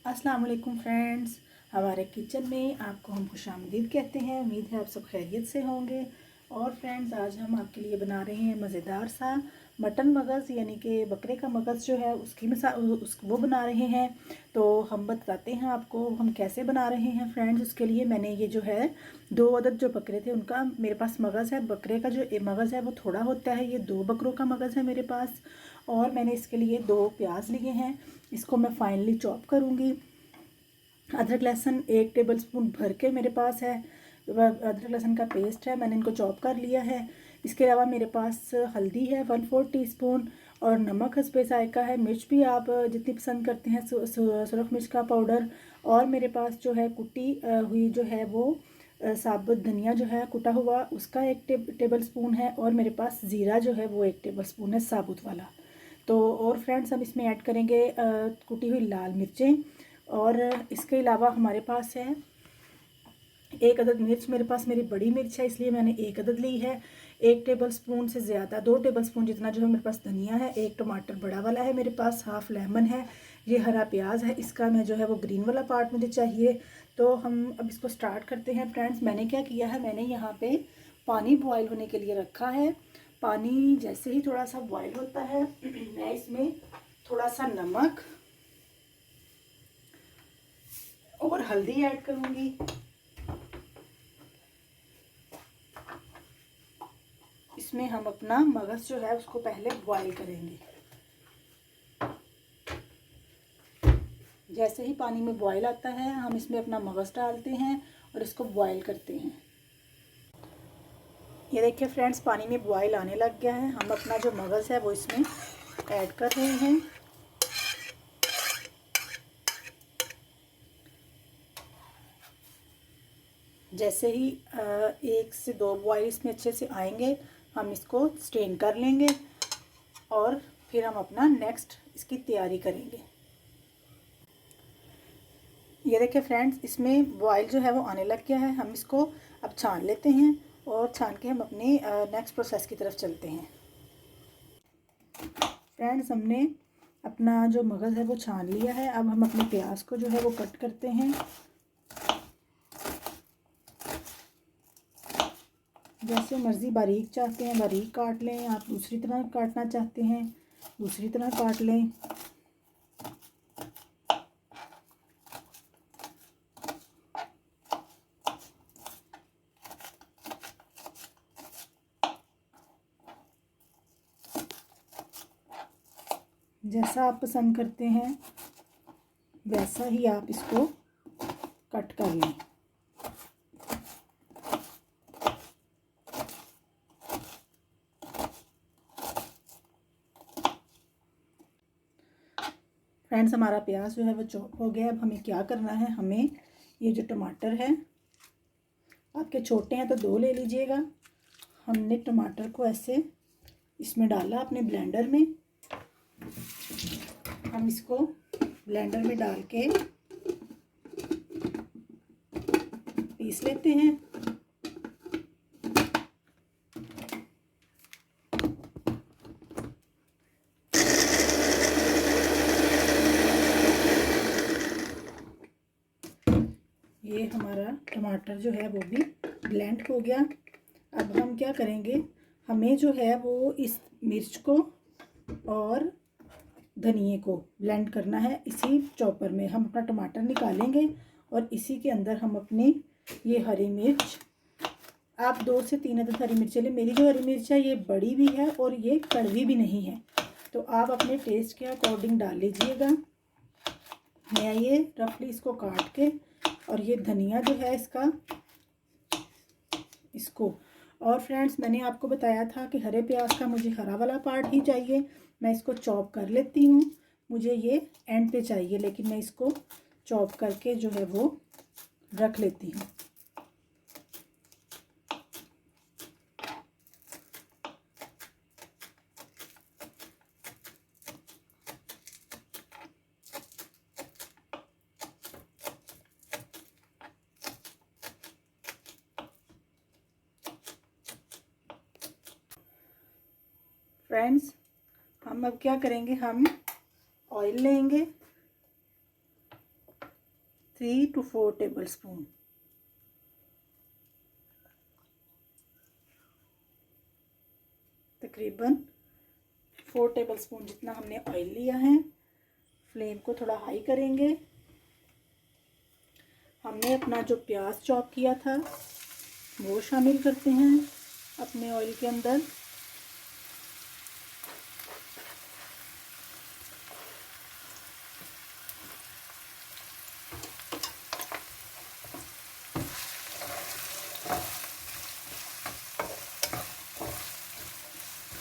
अस्सलाम वालेकुम फ्रेंड्स, हमारे किचन में आपको हम खुशामदीद कहते हैं। उम्मीद है आप सब खैरियत से होंगे। और फ्रेंड्स, आज हम आपके लिए बना रहे हैं मज़ेदार सा मटन मगज़ यानी कि बकरे का मगज़ जो है उसकी वो बना रहे हैं। तो हम बताते हैं आपको हम कैसे बना रहे हैं। फ्रेंड्स, उसके लिए मैंने ये जो है 2 अदद जो बकरे थे उनका मेरे पास मगज़ है। बकरे का जो मगज़ है वो थोड़ा होता है, ये 2 बकरों का मगज़ है मेरे पास। और मैंने इसके लिए 2 प्याज लिए हैं, इसको मैं फाइनली चॉप करूँगी। अदरक लहसुन 1 टेबलस्पून भर के मेरे पास है, अदरक लहसुन का पेस्ट है, मैंने इनको चॉप कर लिया है। इसके अलावा मेरे पास हल्दी है 1/4 टीस्पून और नमक हस्बे जायका है। मिर्च भी आप जितनी पसंद करते हैं, सुरख मिर्च का पाउडर। और मेरे पास जो है कुटी हुई जो है वो साबुत धनिया जो है कुटा हुआ उसका 1 टेबलस्पून है। और मेरे पास ज़ीरा जो है वो 1 टेबलस्पून है साबुत वाला। तो और फ्रेंड्स, हम इसमें ऐड करेंगे कुटी हुई लाल मिर्चें। और इसके अलावा हमारे पास है 1 अदद मिर्च, मेरे पास मेरी बड़ी मिर्च है इसलिए मैंने 1 अदद ली है। 1 टेबलस्पून से ज़्यादा 2 टेबलस्पून जितना जो है मेरे पास धनिया है। 1 टमाटर बड़ा वाला है मेरे पास, हाफ लेमन है। ये हरा प्याज है, इसका मैं जो है वो ग्रीन वाला पार्ट मुझे चाहिए। तो हम अब इसको स्टार्ट करते हैं। फ्रेंड्स, मैंने क्या किया है, मैंने यहाँ पे पानी बॉयल होने के लिए रखा है। पानी जैसे ही थोड़ा सा बॉयल होता है मैं इसमें थोड़ा सा नमक और हल्दी ऐड करूँगी। इसमें हम अपना मगज़ जो है उसको पहले बॉईल करेंगे। जैसे ही पानी में बॉईल आता है हम इसमें अपना मगज़ डालते हैं और इसको बॉईल करते हैं। ये देखिए फ्रेंड्स, पानी में बॉईल आने लग गया है। हम अपना जो मगज़ है वो इसमें ऐड कर रहे हैं। जैसे ही 1 से 2 बॉईल इसमें अच्छे से आएंगे हम इसको स्ट्रेन कर लेंगे और फिर हम अपना नेक्स्ट इसकी तैयारी करेंगे। ये देखिए फ्रेंड्स, इसमें बॉयल जो है वो आने लग गया है। हम इसको अब छान लेते हैं और छान के हम अपने नेक्स्ट प्रोसेस की तरफ चलते हैं। फ्रेंड्स, हमने अपना जो मगज़ है वो छान लिया है। अब हम अपने प्याज को जो है वो कट करते हैं। जैसे मर्ज़ी बारीक चाहते हैं बारीक काट लें, आप दूसरी तरह काटना चाहते हैं दूसरी तरह काट लें। जैसा आप पसंद करते हैं वैसा ही आप इसको कट कर लें। फ्रेंड्स, हमारा प्याज जो है वो चॉप हो गया। अब हमें क्या करना है, हमें ये जो टमाटर है, आपके छोटे हैं तो 2 ले लीजिएगा। हमने टमाटर को ऐसे इसमें डाला अपने ब्लेंडर में। हम इसको ब्लेंडर में डाल के पीस लेते हैं। ये हमारा टमाटर जो है वो भी ब्लेंड हो गया। अब हम क्या करेंगे, हमें जो है वो इस मिर्च को और धनिए को ब्लेंड करना है। इसी चॉपर में हम अपना टमाटर निकालेंगे और इसी के अंदर हम अपनी ये हरी मिर्च, आप 2 से 3 अदद हरी मिर्च लें। मेरी जो हरी मिर्च है ये बड़ी भी है और ये कड़वी भी नहीं है, तो आप अपने टेस्ट के अकॉर्डिंग डाल लीजिएगा। मैं ये रफली इसको काट के, और ये धनिया जो है इसको। और फ्रेंड्स, मैंने आपको बताया था कि हरे प्याज का मुझे हरा वाला पार्ट ही चाहिए। मैं इसको चॉप कर लेती हूँ, मुझे ये एंड पे चाहिए, लेकिन मैं इसको चॉप करके जो है वो रख लेती हूँ। फ्रेंड्स, हम अब क्या करेंगे, हम ऑयल लेंगे 3 to 4 टेबलस्पून। तकरीबन 4 टेबलस्पून जितना हमने ऑयल लिया है। फ्लेम को थोड़ा हाई करेंगे। हमने अपना जो प्याज चॉप किया था वो शामिल करते हैं अपने ऑयल के अंदर।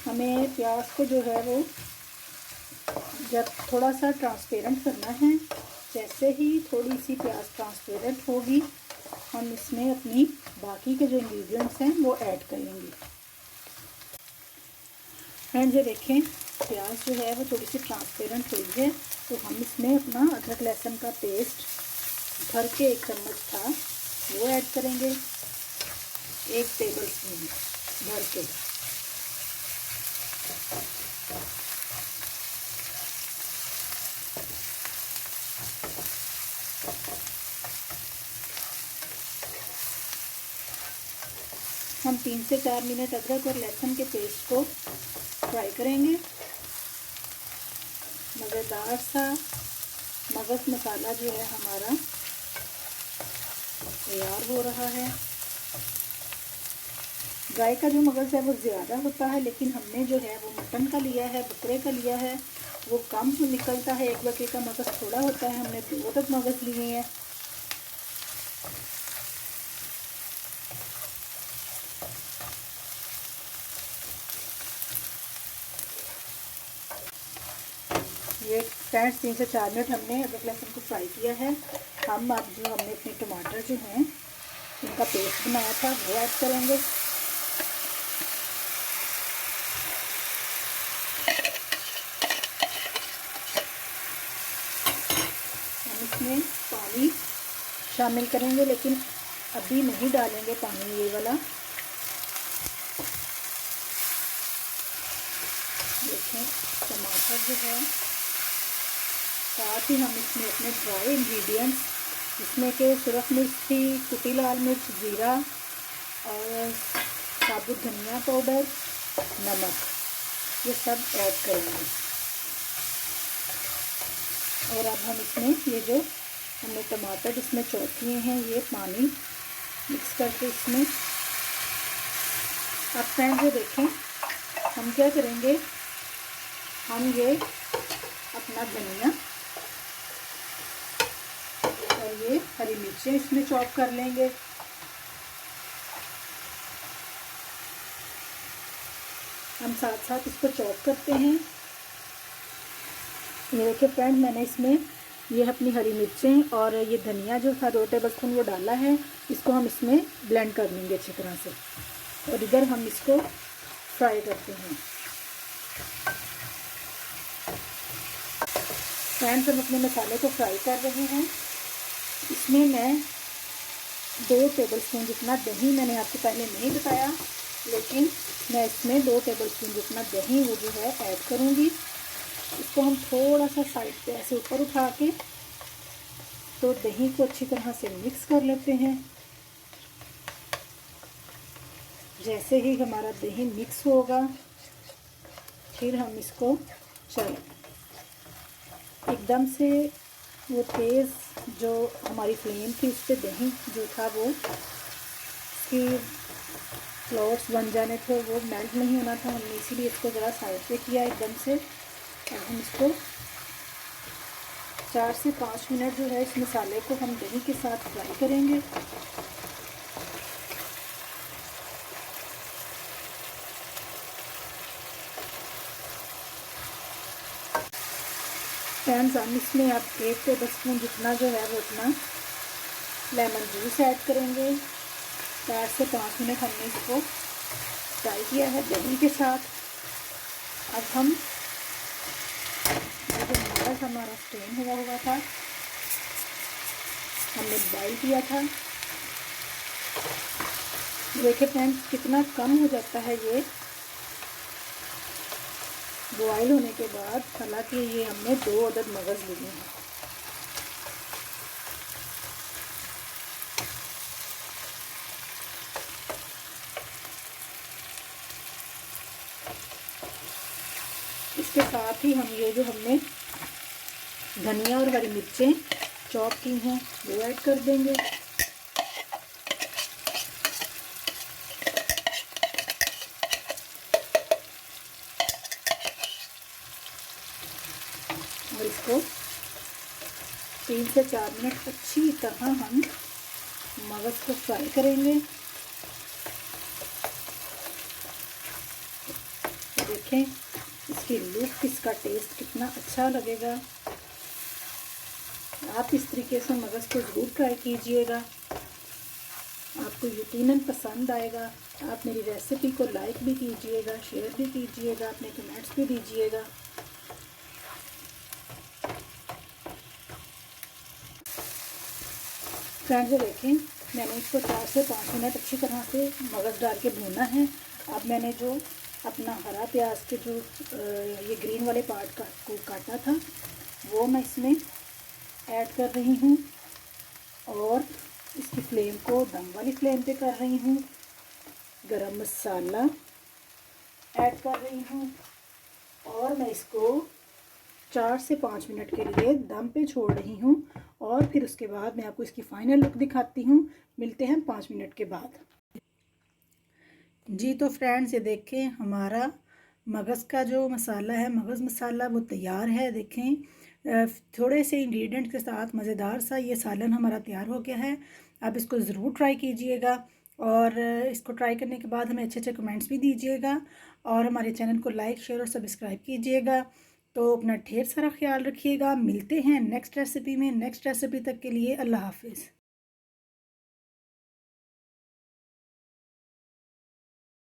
हमें प्याज को जो है वो जब थोड़ा सा ट्रांसपेरेंट करना है, जैसे ही थोड़ी सी प्याज ट्रांसपेरेंट होगी हम इसमें अपनी बाकी के जो इंग्रेडिएंट्स हैं वो ऐड करेंगे। फ्रेंड्स ये देखें प्याज जो है वो थोड़ी सी ट्रांसपेरेंट हुई है, तो हम इसमें अपना अदरक लहसुन का पेस्ट भर के 1 चम्मच था वो ऐड करेंगे, 1 टेबलस्पून भर के। हम 3 से 4 मिनट अदरक और लहसुन के पेस्ट को फ्राई करेंगे। मज़ेदार सा मगज़ मसाला जो है हमारा तैयार हो रहा है। गाय का जो मगज़ है वो ज़्यादा होता है, लेकिन हमने जो है वो मटन का लिया है, बकरे का लिया है, वो कम निकलता है। एक बकरे का मगज़ थोड़ा होता है, हमने 2 अदद मगज़ लिए हैं। ये फ्रेंड्स 3 से 4 मिनट हमने अदरक लहसुन को फ्राई किया है। हम अब जो हमने अपने टमाटर जो हैं इनका पेस्ट बनाया था वो ऐड करेंगे। हम इसमें पानी शामिल करेंगे, लेकिन अभी नहीं डालेंगे पानी ये वाला। देखें टमाटर जो है, साथ ही हम इसमें अपने ड्राई इंग्रेडिएंट्स जिसमें के सुरख मिर्च थी, कुटी लाल मिर्च, जीरा और साबुत धनिया पाउडर, नमक, ये सब ऐड करेंगे। और अब हम इसमें ये जो हमने टमाटर इसमें चॉप किए हैं ये पानी मिक्स करके इसमें। अब फ्रेंड्स ये देखें हम क्या करेंगे, हम ये अपना धनिया और ये हरी मिर्चें इसमें चॉप कर लेंगे। हम साथ साथ इसको चॉप करते हैं। ये देखिए फ्रेंड मैंने इसमें ये अपनी हरी मिर्चें और ये धनिया जो था 2 टेबलस्पून वो डाला है। इसको हम इसमें ब्लेंड कर लेंगे अच्छी तरह से, और इधर हम इसको फ्राई करते हैं। फ्रेंड्स हम अपने मसाले को फ्राई कर रहे हैं। इसमें मैं 2 टेबलस्पून जितना दही, मैंने आपको पहले नहीं बताया, लेकिन मैं इसमें 2 टेबलस्पून जितना दही वो जो है ऐड करूँगी। इसको हम थोड़ा सा साइड पे ऐसे ऊपर उठा के तो दही को अच्छी तरह से मिक्स कर लेते हैं। जैसे ही हमारा दही मिक्स होगा फिर हम इसको एकदम से वो तेज़ जो हमारी फ्लेम थी उस पर दही जो था वो उसकी क्लॉट्स बन जाने थे, वो मेल्ट नहीं होना था। हमने इसीलिए इसको ज़रा साइड पे किया एकदम से। अब हम इसको 4 से 5 मिनट जो है इस मसाले को हम दही के साथ फ्राई करेंगे। फ्रेंड्स हम इसमें अब 1 टेबलस्पून जितना जो है वो उतना लेमन जूस ऐड करेंगे। 4 से 5 मिनट हमने इसको फ्राई किया है दही के साथ। अब हम जो हमारा स्टेन हुआ था हमने बॉईल किया था, देखिए फ्रेंड्स कितना कम हो जाता है ये बॉईल होने के बाद। हालांकि ये हमने 2 अदद मगज़ लिए हैं। इसके साथ ही हम ये जो हमने धनिया और हरी मिर्चें चॉप की हैं वो ऐड कर देंगे। और इसको 3 से 4 मिनट अच्छी तरह हम मगज़ को फ्राई करेंगे। तो देखें इसकी लुक, इसका टेस्ट कितना अच्छा लगेगा। आप इस तरीके से मगज़ को ज़रूर ट्राई कीजिएगा, आपको यकीनन पसंद आएगा। आप मेरी रेसिपी को लाइक भी कीजिएगा, शेयर भी कीजिएगा, अपने कमेंट्स भी दीजिएगा। फ्रेंड्स देखें मैंने इसको 4 से 5 मिनट अच्छी तरह से मगज़ डाल के भूना है। अब मैंने जो अपना हरा प्याज के जो ये ग्रीन वाले पार्ट को काटा था वो मैं इसमें ऐड कर रही हूँ और इसकी फ्लेम को दम वाली फ्लेम पे कर रही हूँ। गरम मसाला ऐड कर रही हूँ और मैं इसको 4 से 5 मिनट के लिए दम पे छोड़ रही हूँ और फिर उसके बाद मैं आपको इसकी फाइनल लुक दिखाती हूँ। मिलते हैं 5 मिनट के बाद। जी तो फ्रेंड्स ये देखें हमारा मगज़ का जो मसाला है, मगज़ मसाला वो तैयार है। देखें थोड़े से इंग्रेडिएंट के साथ मज़ेदार सा ये सालन हमारा तैयार हो गया है। आप इसको ज़रूर ट्राई कीजिएगा और इसको ट्राई करने के बाद हमें अच्छे अच्छे कमेंट्स भी दीजिएगा और हमारे चैनल को लाइक, शेयर और सब्सक्राइब कीजिएगा। तो अपना ढेर सारा ख्याल रखिएगा। मिलते हैं नेक्स्ट रेसिपी में। नेक्स्ट रेसिपी तक के लिए अल्लाह हाफिज़।